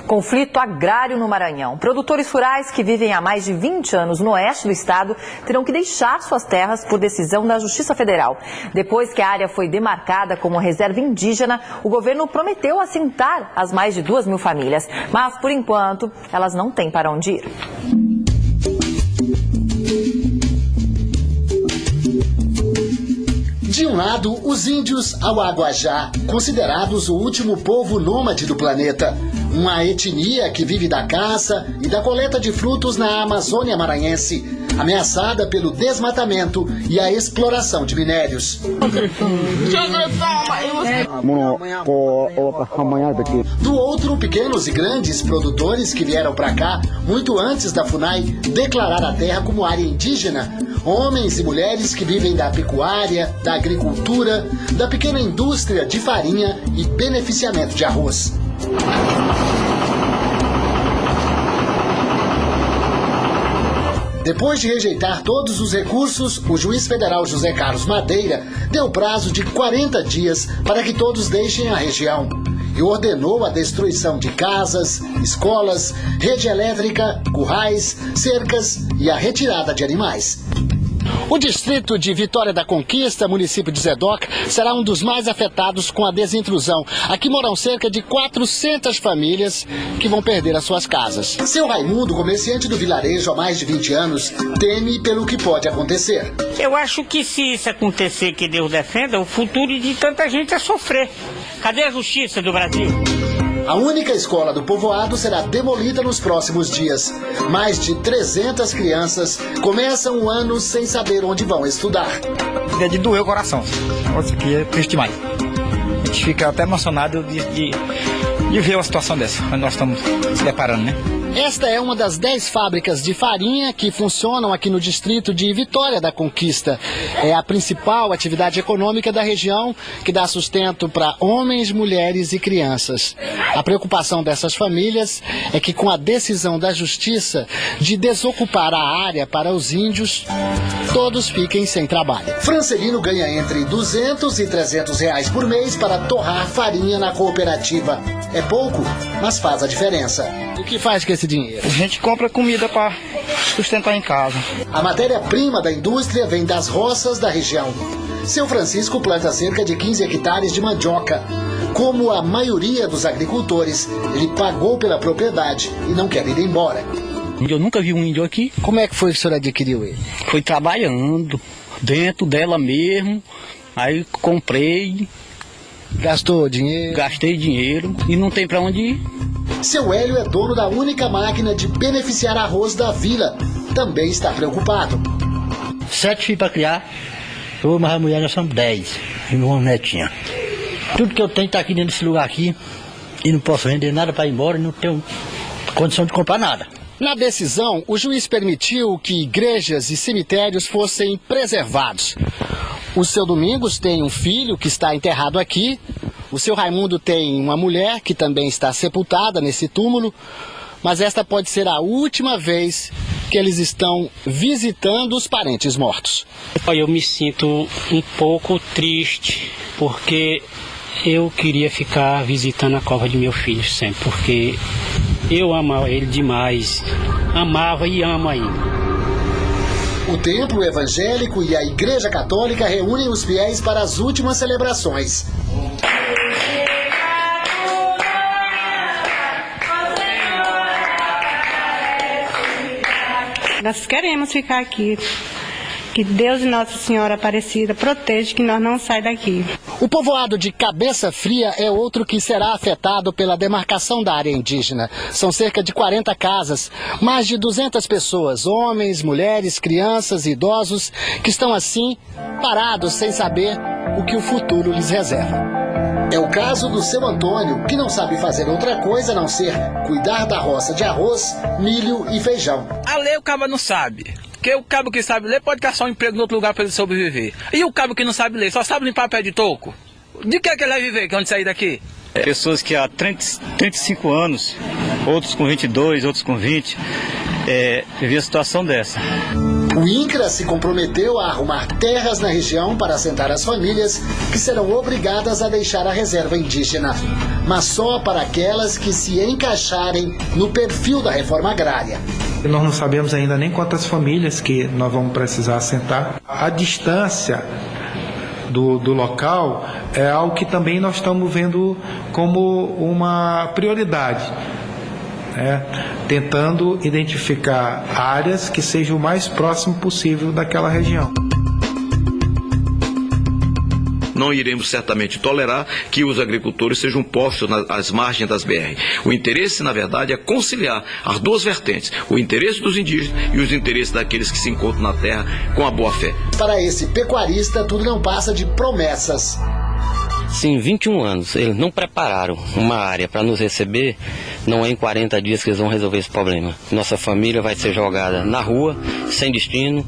Conflito agrário no Maranhão. Produtores rurais que vivem há mais de 20 anos no oeste do estado terão que deixar suas terras por decisão da Justiça Federal. Depois que a área foi demarcada como reserva indígena, o governo prometeu assentar as mais de 2.000 famílias. Mas, por enquanto, elas não têm para onde ir. De um lado, os índios Auaguajá, considerados o último povo nômade do planeta. Uma etnia que vive da caça e da coleta de frutos na Amazônia maranhense, ameaçada pelo desmatamento e a exploração de minérios. Do outro, pequenos e grandes produtores que vieram para cá muito antes da FUNAI declarar a terra como área indígena. Homens e mulheres que vivem da pecuária, da agricultura, da pequena indústria de farinha e beneficiamento de arroz. Depois de rejeitar todos os recursos, o juiz federal José Carlos Madeira deu prazo de 40 dias para que todos deixem a região e ordenou a destruição de casas, escolas, rede elétrica, currais, cercas e a retirada de animais. O distrito de Vitória da Conquista, município de Zedoca, será um dos mais afetados com a desintrusão. Aqui moram cerca de 400 famílias que vão perder as suas casas. Seu Raimundo, comerciante do vilarejo há mais de 20 anos, teme pelo que pode acontecer. Eu acho que se isso acontecer, que Deus defenda, o futuro de tanta gente é sofrer. Cadê a justiça do Brasil? A única escola do povoado será demolida nos próximos dias. Mais de 300 crianças começam o ano sem saber onde vão estudar. É de doer o coração. Isso aqui é triste demais. A gente fica até emocionado de ver uma situação dessa, onde nós estamos se deparando, né? Esta é uma das 10 fábricas de farinha que funcionam aqui no distrito de Vitória da Conquista. É a principal atividade econômica da região, que dá sustento para homens, mulheres e crianças. A preocupação dessas famílias é que, com a decisão da justiça de desocupar a área para os índios, todos fiquem sem trabalho. Francelino ganha entre R$200 e R$300 por mês para torrar farinha na cooperativa. É pouco, mas faz a diferença. O que faz com esse dinheiro? A gente compra comida para sustentar em casa. A matéria-prima da indústria vem das roças da região. Seu Francisco planta cerca de 15 hectares de mandioca. Como a maioria dos agricultores, ele pagou pela propriedade e não quer ir embora. Eu nunca vi um índio aqui. Como é que foi que o senhor adquiriu ele? Foi trabalhando dentro dela mesmo, aí comprei. Gastou dinheiro? Gastei dinheiro e não tem para onde ir. Seu Hélio é dono da única máquina de beneficiar arroz da vila. Também está preocupado. 7 filhos para criar. Eu e a mulher nós somos 10. E uma netinha. Tudo que eu tenho está aqui dentro desse lugar aqui. E não posso vender nada para ir embora e não tenho condição de comprar nada. Na decisão, o juiz permitiu que igrejas e cemitérios fossem preservados. O seu Domingos tem um filho que está enterrado aqui. O seu Raimundo tem uma mulher que também está sepultada nesse túmulo. Mas esta pode ser a última vez que eles estão visitando os parentes mortos. Eu me sinto um pouco triste, porque eu queria ficar visitando a cova de meu filho sempre, porque eu amava ele demais, amava e amo ainda. O templo evangélico e a igreja católica reúnem os fiéis para as últimas celebrações. Nós queremos ficar aqui. Que Deus e Nossa Senhora Aparecida proteja que nós não saímos daqui. O povoado de Cabeça Fria é outro que será afetado pela demarcação da área indígena. São cerca de 40 casas, mais de 200 pessoas, homens, mulheres, crianças e idosos, que estão assim parados sem saber o que o futuro lhes reserva. É o caso do seu Antônio, que não sabe fazer outra coisa a não ser cuidar da roça de arroz, milho e feijão. A lei o cabo não sabe. Porque o cabo que sabe ler pode caçar um emprego em outro lugar para ele sobreviver. E o cabo que não sabe ler, só sabe limpar pé de toco? De que ele vai viver quando sair daqui? Pessoas que há 35 anos, outros com 22, outros com 20, viviam a situação dessa. O INCRA se comprometeu a arrumar terras na região para assentar as famílias que serão obrigadas a deixar a reserva indígena, mas só para aquelas que se encaixarem no perfil da reforma agrária. Nós não sabemos ainda nem quantas famílias que nós vamos precisar assentar. A distância do local é algo que também nós estamos vendo como uma prioridade, tentando identificar áreas que sejam o mais próximo possível daquela região. Não iremos certamente tolerar que os agricultores sejam postos às margens das BR. O interesse, na verdade, é conciliar as duas vertentes, o interesse dos indígenas e os interesses daqueles que se encontram na terra com a boa-fé. Para esse pecuarista, tudo não passa de promessas. Se em 21 anos eles não prepararam uma área para nos receber, não é em 40 dias que eles vão resolver esse problema. Nossa família vai ser jogada na rua, sem destino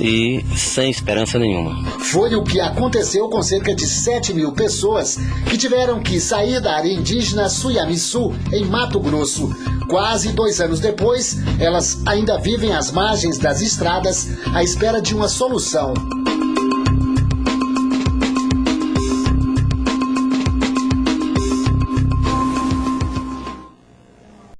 e sem esperança nenhuma. Foi o que aconteceu com cerca de 7 mil pessoas que tiveram que sair da área indígena Suiamiçu, em Mato Grosso. Quase 2 anos depois, elas ainda vivem às margens das estradas à espera de uma solução.